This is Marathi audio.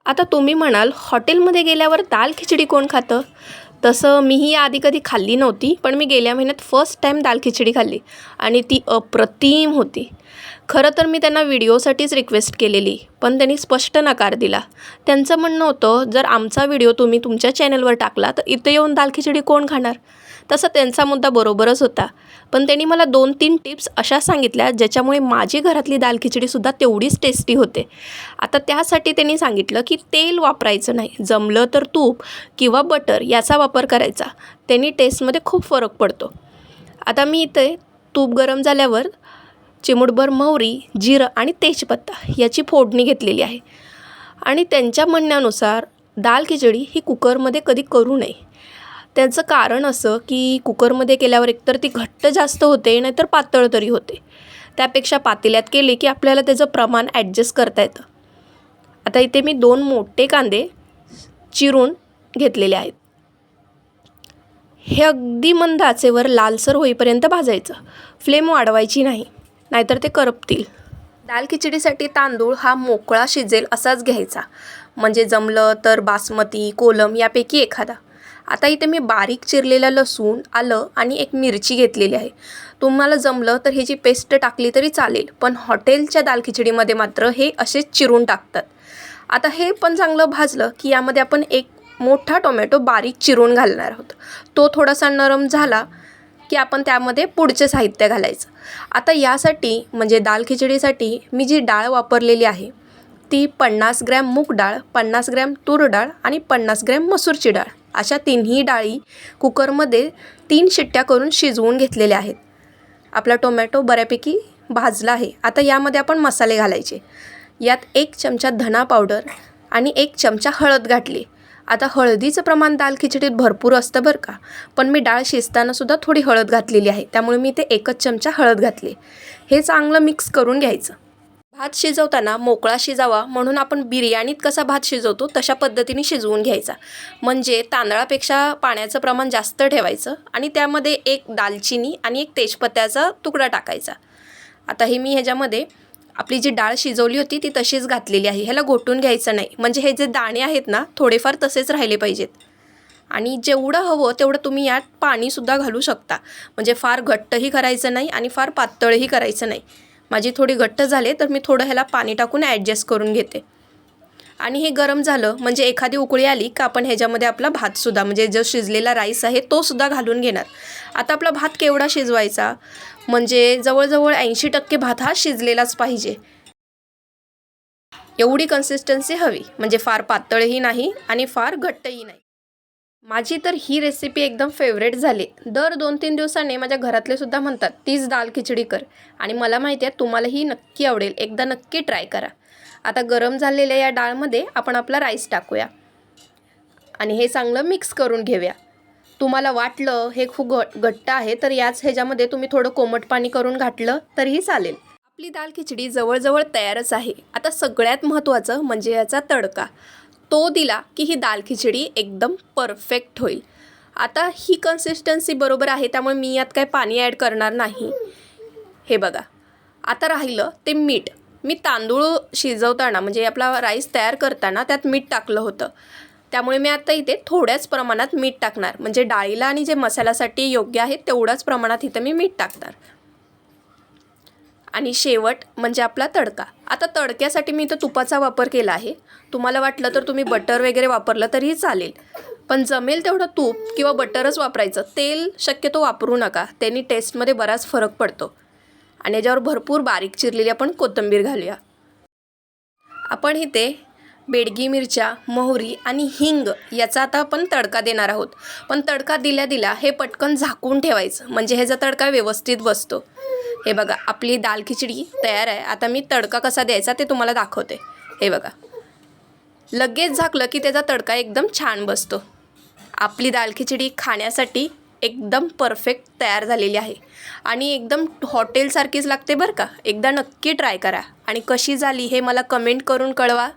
आता तुम्ही म्हणाल हॉटेलमध्ये गेल्यावर दाल खिचडी कोण खातं? तसं मीही आधी कधी खाल्ली नव्हती, पण मी गेल्या महिन्यात फर्स्ट टाईम दाल खिचडी खाल्ली आणि ती अप्रतिम होती. खरं तर मी त्यांना व्हिडिओसाठीच रिक्वेस्ट केलेली, पण त्यांनी स्पष्ट नकार दिला. त्यांचं म्हणणं होतं, जर आमचा व्हिडिओ तुम्ही तुमच्या चॅनलवर टाकला तर इथे येऊन दाल खिचडी कोण खाणार? तसं त्यांचा मुद्दा बरोबरच होता. पण त्यांनी मला 2-3 टिप्स अशा सांगितल्या ज्याच्यामुळे माझी घरातली दाल खिचडीसुद्धा तेवढीच टेस्टी होते. आता त्यासाठी त्यांनी सांगितलं की तेल वापरायचं नाही, जमलं तर तूप किंवा बटर याचा वापर करायचा. त्यांनी टेस्टमध्ये खूप फरक पडतो. आता मी इथे तूप गरम झाल्यावर चिमूटभर मोहरी, जिरं आणि तेजपत्ता याची फोडणी घेतलेली आहे. आणि त्यांच्या म्हणण्यानुसार दाल खिचडी ही कुकरमध्ये कधी करू नये. त्याचं कारण असं की कुकरमध्ये केल्यावर एकतर ती घट्ट जास्त होते, नाहीतर पातळ तरी होते. त्यापेक्षा पातेल्यात केली की आपल्याला त्याचं प्रमाण ॲडजस्ट करता येतं. आता इथे मी 2 मोठे कांदे चिरून घेतलेले आहेत. हे अगदी मंद आचेवर लालसर होईपर्यंत भाजायचं. फ्लेम वाढवायची नाही, नाहीतर ते करपतील. दाल खिचडीसाठी तांदूळ हा मोकळा शिजेल असाच घ्यायचा, म्हणजे जमलं तर बासमती, कोलम यापैकी एखादा. आता इथे मी बारीक चिरलेलं लसूण, आलं आणि एक मिरची घेतलेली आहे. तुम्हाला जमलं तर ह्याची पेस्ट टाकली तरी चालेल, पण हॉटेलच्या दाल खिचडीमध्ये मात्र हे असेच चिरून टाकतात. आता हे पण चांगलं भाजलं की यामध्ये आपण एक मोठा टोमॅटो बारीक चिरून घालणार आहोत. तो थोडासा नरम झाला की आपण त्यामध्ये पुढचे साहित्य घालायचं. आता यासाठी म्हणजे दाल खिचडीसाठी मी जी डाळ वापरलेली आहे ती 50 ग्रॅम मूग डाळ, 50 ग्रॅम तूर डाळ आणि 50 ग्रॅम मसूरची डाळ अशा तिन्ही डाळी कुकरमध्ये 3 शिट्ट्या करून शिजवून घेतलेल्या आहेत. आपला टोमॅटो बऱ्यापैकी भाजला आहे. आता यामध्ये आपण मसाले घालायचे. यात 1 चमचा धना पावडर आणि 1 चमचा हळद घातली. आता हळदीचं प्रमाण दाल खिचडीत भरपूर असतं बरं का, पण मी डाळ शिजतानासुद्धा थोडी हळद घातलेली आहे, त्यामुळे मी ते 1च चमचा हळद घातली. हे चांगलं मिक्स करून घ्यायचं. भात शिजवताना मोकळा शिजावा म्हणून आपण बिर्याणीत कसा भात शिजवतो तशा पद्धतीने शिजवून घ्यायचा. म्हणजे तांदळापेक्षा पाण्याचं प्रमाण जास्त ठेवायचं आणि त्यामध्ये 1 दालचिनी आणि 1 तेजपत्त्याचा तुकडा टाकायचा. आता हे मी ह्याच्यामध्ये आपली जी डाळ शिजवली होती ती तशीच घातलेली आहे. ह्याला घोटून घ्यायचं नाही, म्हणजे हे जे दाणे आहेत ना थोडेफार तसेच राहिले पाहिजेत. आणि जेवढं हवं तेवढं तुम्ही यात पाणीसुद्धा घालू शकता. म्हणजे फार घट्टही करायचं नाही आणि फार पातळही करायचं नाही. माझी थोडी घट्ट झाले तर मी थोडं ह्याला पाणी टाकून ॲडजस्ट करून घेते. आणि हे गरम झालं म्हणजे एखादी उकळी आली का आपण ह्याच्यामध्ये आपला भातसुद्धा म्हणजे जो शिजलेला राईस आहे तोसुद्धा घालून घेणार. आता आपला भात केवढा शिजवायचा, म्हणजे जवळजवळ 80% भात हा शिजलेलाच पाहिजे. एवढी कन्सिस्टन्सी हवी, म्हणजे फार पातळही नाही आणि फार घट्टही नाही. माझी तर ही रेसिपी एकदम फेवरेट झाली. दर 2-3 दिवसांनी माझ्या घरातले सुद्धा म्हणतात तीच दाल खिचडी कर, आणि मला माहिती आहे तुम्हालाही नक्की आवडेल. एकदा नक्की ट्राय करा. आता गरम झालेल्या या डाळमध्ये आपण आपला राईस टाकूया आणि हे चांगलं मिक्स करून घेऊया. तुम्हाला वाटलं हे खूप घट्ट आहे तर याच ह्याच्यामध्ये तुम्ही थोडं कोमट पाणी करून घातलं तरीही चालेल. आपली दाल खिचडी जवळजवळ तयारच आहे. आता सगळ्यात महत्त्वाचं म्हणजे याचा तडका. तो दिला की ही दाल खिचडी एकदम परफेक्ट होईल. आता ही कन्सिस्टन्सी बरोबर आहे, त्यामुळे मी यात काय पाणी ॲड करणार नाही. हे बघा. आता राहिलं ते मीठ. मी तांदूळ शिजवताना म्हणजे आपला राईस तयार करताना त्यात मीठ टाकलं होतं, त्यामुळे मी आता इथे थोड्याच प्रमाणात मीठ टाकणार. म्हणजे डाळीला आणि जे मसाल्यासाठी योग्य आहे तेवढ्याच प्रमाणात इथं मी मीठ टाकणार. आणि शेवट म्हणजे आपला तडका. आता तडक्यासाठी मी इथं तुपाचा वापर केला आहे. तुम्हाला वाटलं तर तुम्ही बटर वगैरे वापरलं तरीही चालेल, पण जमेल तेवढं तूप किंवा बटरच वापरायचं. तेल शक्यतो वापरू नका, त्यांनी टेस्टमध्ये बराच फरक पडतो. आणि याच्यावर भरपूर बारीक चिरलेली आपण कोथिंबीर घालूया. आपण इथे बेडगी मिरच्या, मोहरी आणि हिंग याचा आता आपण तडका देणार आहोत. पण तडका दिल्या हे पटकन झाकून ठेवायचं, म्हणजे ह्याचा तडका व्यवस्थित बसतो. हे बघा, आपली दाल खिचडी तयार आहे. आता मी तडका कसा द्यायचा ते तुम्हाला दाखवते. हे बघा, लगेच झाकलं की त्याचा तडका एकदम छान बसतो. आपली दाल खिचडी खाण्यासाठी एकदम परफेक्ट तयार झालेली आहे आणि एकदम हॉटेलसारखीच लागते बरं का. एकदा नक्की ट्राय करा आणि कशी झाली हे मला कमेंट करून कळवा.